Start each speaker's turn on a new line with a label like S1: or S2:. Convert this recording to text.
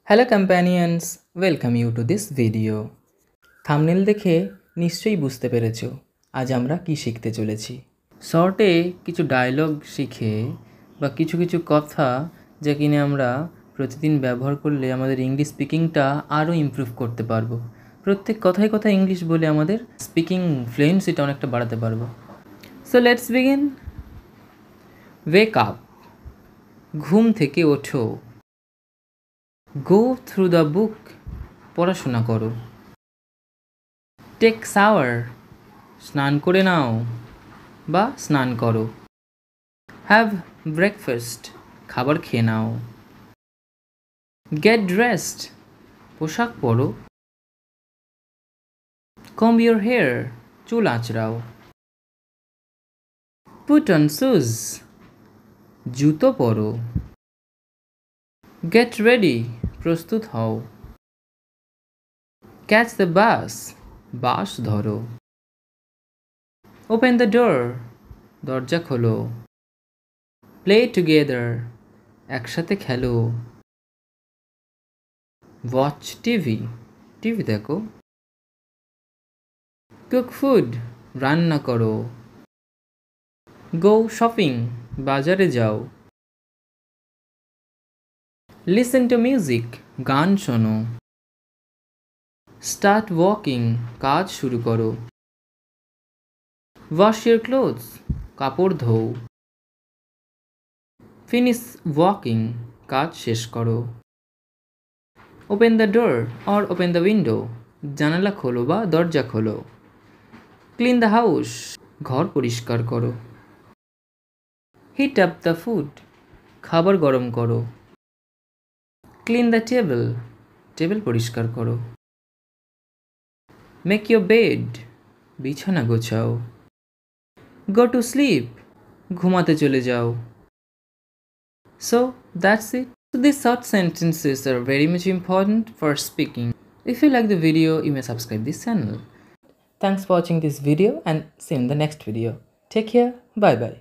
S1: Hello companions, welcome you to this video. Thumbnail দেখে নিশ্চয়ই বুঝতে পেরেছো আজ আমরা কি শিখতে চলেছি। শর্টে কিছু ডায়লগ শিখে বা কিছু কিছু কথা যা কিনে আমরা প্রতিদিন ব্যবহার করলে আমাদের ইংলিশ স্পিকিংটা আরও ইমপ্রুভ করতে পারবো। প্রত্যেক কথায় কথায় ইংলিশ বলে আমাদের স্পিকিং ফ্লুয়েন্সিটা অনেকটা বাড়াতে পারবো। So let's begin. Wake up, ঘুম থেকে ওঠো। গো থ্রু দ্য বুক, পড়াশোনা করো। টেক শাওয়ার, স্নান করে নাও বা স্নান করো। হ্যাভ ব্রেকফাস্ট, খাবার খেয়ে নাও। গেট ড্রেসড, পোশাক পরো। কম্ব ইউর হেয়ার, চুল আঁচড়াও। পুট অন শুজ, জুতো পরো। গেট রেডি, প্রস্তুত হও। ক্যাচ দ্য বাস, বাস ধরো। ওপেন দ্য ডোর, দরজা খোলো। প্লে টুগেদার, একসাথে খেলো। ওয়াচ টিভি, টিভি দেখো। কুক ফুড, রান্না করো। গো শপিং, বাজারে যাও। লিসেন টু মিউজিক, গান শোনো। স্টার্ট ওয়াকিং, কাজ শুরু করো। ওয়াশ ইউর ক্লোথস, কাপড় ধোও। ফিনিশ ওয়াকিং, কাজ শেষ করো। Open the door or open the window, জানালা খোলো বা দরজা খোলো। ক্লিন দ্য হাউস, ঘর পরিষ্কার করো। হিট আপ দ্য ফুড, খাবার গরম করো। ক্লিন দ্য টেবিল, টেবিল পরিষ্কার করো। মেক ইউর বেড, বিছানা গোছাও। গো টু স্লিপ, ঘুমাতে চলে যাও। So that's it. So these short sentences are very much important for speaking. If you like the video, you may subscribe this channel. Thanks for watching this video and see you in the next video. Take care. Bye bye.